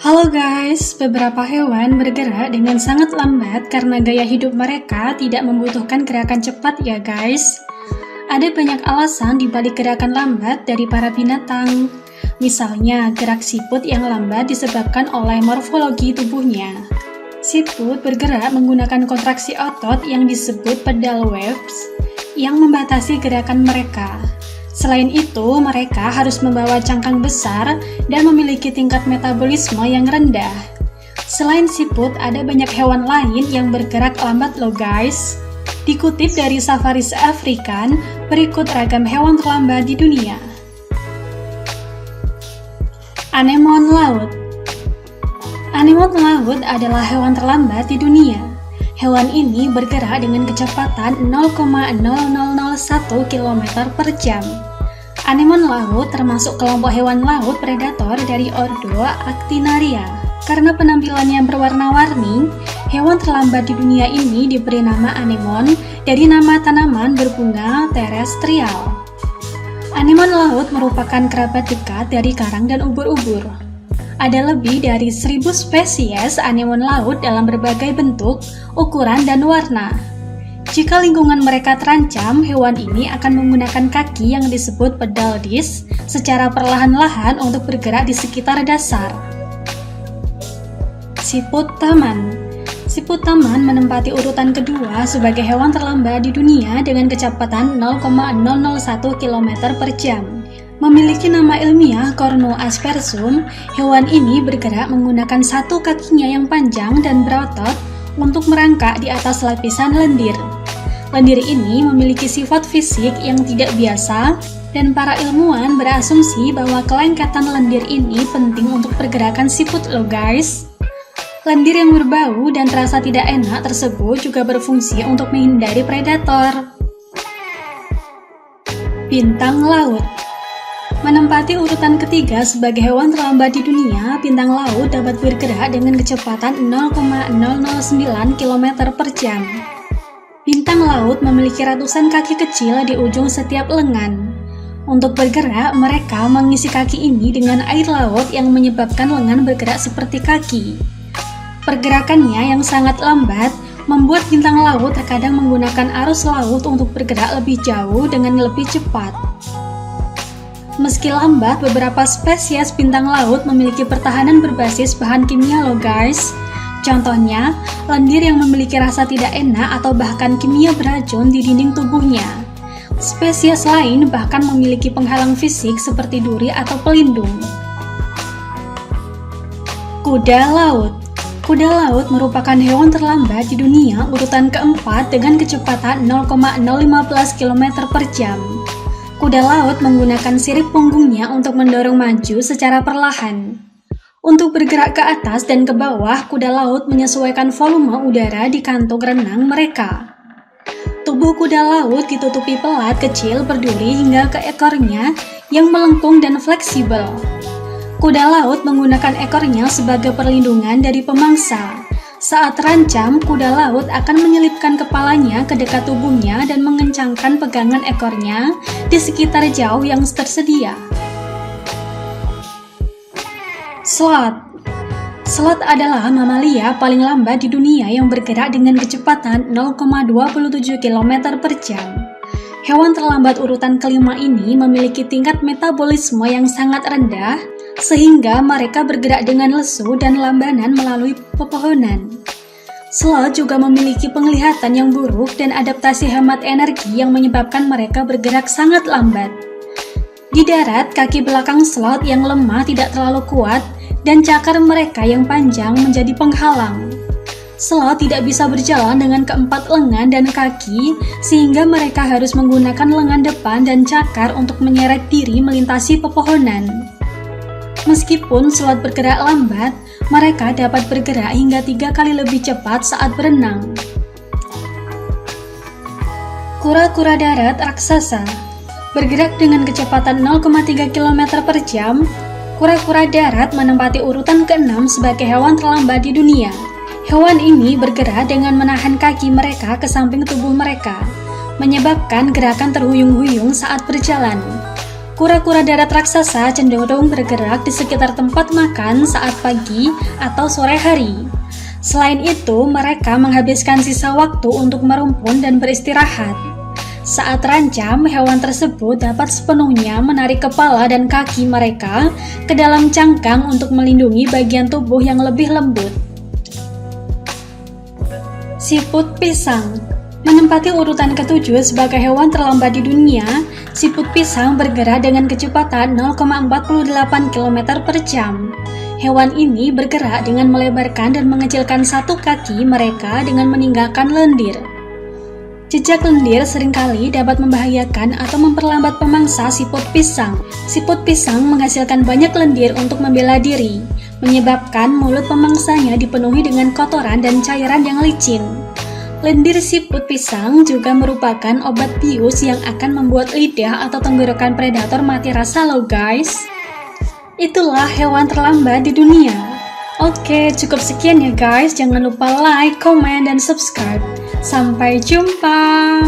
Halo guys, beberapa hewan bergerak dengan sangat lambat karena gaya hidup mereka tidak membutuhkan gerakan cepat ya guys. Ada banyak alasan di balik gerakan lambat dari para binatang. Misalnya, gerak siput yang lambat disebabkan oleh morfologi tubuhnya. Siput bergerak menggunakan kontraksi otot yang disebut pedal waves yang membatasi gerakan mereka. Selain itu, mereka harus membawa cangkang besar dan memiliki tingkat metabolisme yang rendah. Selain siput, ada banyak hewan lain yang bergerak lambat loh guys. Dikutip dari Safaris African, berikut ragam hewan terlambat di dunia. Anemon laut. Anemon laut adalah hewan terlambat di dunia. Hewan ini bergerak dengan kecepatan 0,0001 km per jam. Anemon laut termasuk kelompok hewan laut predator dari ordo Actinaria. Karena penampilannya berwarna-warni, hewan terlambat di dunia ini diberi nama anemon dari nama tanaman berbunga terestrial. Anemon laut merupakan kerabat dekat dari karang dan ubur-ubur. Ada lebih dari 1000 spesies anemon laut dalam berbagai bentuk, ukuran, dan warna. Jika lingkungan mereka terancam, hewan ini akan menggunakan kaki yang disebut pedal disc secara perlahan-lahan untuk bergerak di sekitar dasar. Siput taman. Siput taman menempati urutan kedua sebagai hewan terlambat di dunia dengan kecepatan 0,001 km per jam. Memiliki nama ilmiah Cornu aspersum, hewan ini bergerak menggunakan satu kakinya yang panjang dan berotot untuk merangkak di atas lapisan lendir. Lendir ini memiliki sifat fisik yang tidak biasa, dan para ilmuwan berasumsi bahwa kelengketan lendir ini penting untuk pergerakan siput loh guys. Lendir yang berbau dan terasa tidak enak tersebut juga berfungsi untuk menghindari predator. Bintang laut. Menempati urutan ketiga sebagai hewan terlambat di dunia, bintang laut dapat bergerak dengan kecepatan 0,009 km per jam. Bintang laut memiliki ratusan kaki kecil di ujung setiap lengan. Untuk bergerak, mereka mengisi kaki ini dengan air laut yang menyebabkan lengan bergerak seperti kaki. Pergerakannya yang sangat lambat membuat bintang laut terkadang menggunakan arus laut untuk bergerak lebih jauh dengan lebih cepat. Meski lambat, beberapa spesies bintang laut memiliki pertahanan berbasis bahan kimia loh guys. Contohnya, lendir yang memiliki rasa tidak enak atau bahkan kimia beracun di dinding tubuhnya. Spesies lain bahkan memiliki penghalang fisik seperti duri atau pelindung. Kuda laut. Kuda laut merupakan hewan terlambat di dunia urutan keempat dengan kecepatan 0,015 km per jam. Kuda laut menggunakan sirip punggungnya untuk mendorong maju secara perlahan. Untuk bergerak ke atas dan ke bawah, kuda laut menyesuaikan volume udara di kantong renang mereka. Tubuh kuda laut ditutupi pelat kecil berduri hingga ke ekornya yang melengkung dan fleksibel. Kuda laut menggunakan ekornya sebagai perlindungan dari pemangsa. Saat terancam, kuda laut akan menyelipkan kepalanya ke dekat tubuhnya dan mengencangkan pegangan ekornya di sekitar jauh yang tersedia. Sloth. Sloth adalah mamalia paling lambat di dunia yang bergerak dengan kecepatan 0,27 km per jam. Hewan terlambat urutan kelima ini memiliki tingkat metabolisme yang sangat rendah, sehingga mereka bergerak dengan lesu dan lambanan melalui pepohonan. Sloth juga memiliki penglihatan yang buruk dan adaptasi hemat energi yang menyebabkan mereka bergerak sangat lambat. Di darat, kaki belakang sloth yang lemah tidak terlalu kuat dan cakar mereka yang panjang menjadi penghalang. Sloth tidak bisa berjalan dengan keempat lengan dan kaki, sehingga mereka harus menggunakan lengan depan dan cakar untuk menyeret diri melintasi pepohonan. Meskipun sloth bergerak lambat, mereka dapat bergerak hingga 3 kali lebih cepat saat berenang. Kura-kura darat raksasa. Bergerak dengan kecepatan 0,3 km per jam, kura-kura darat menempati urutan ke-6 sebagai hewan terlambat di dunia. Hewan ini bergerak dengan menahan kaki mereka ke samping tubuh mereka, menyebabkan gerakan terhuyung-huyung saat berjalan. Kura-kura darat raksasa cenderung bergerak di sekitar tempat makan saat pagi atau sore hari. Selain itu, mereka menghabiskan sisa waktu untuk merumpun dan beristirahat. Saat terancam, hewan tersebut dapat sepenuhnya menarik kepala dan kaki mereka ke dalam cangkang untuk melindungi bagian tubuh yang lebih lembut. Siput pisang menempati urutan ke-7 sebagai hewan terlambat di dunia. Siput pisang bergerak dengan kecepatan 0,48 km per jam. Hewan ini bergerak dengan melebarkan dan mengecilkan satu kaki mereka dengan meninggalkan lendir. Jejak lendir seringkali dapat membahayakan atau memperlambat pemangsa siput pisang. Siput pisang menghasilkan banyak lendir untuk membela diri, menyebabkan mulut pemangsanya dipenuhi dengan kotoran dan cairan yang licin. Lendir siput pisang juga merupakan obat bius yang akan membuat lidah atau tenggorokan predator mati rasa loh guys. Itulah hewan terlambat di dunia. Oke, cukup sekian ya guys. Jangan lupa like, comment, dan subscribe. Sampai jumpa.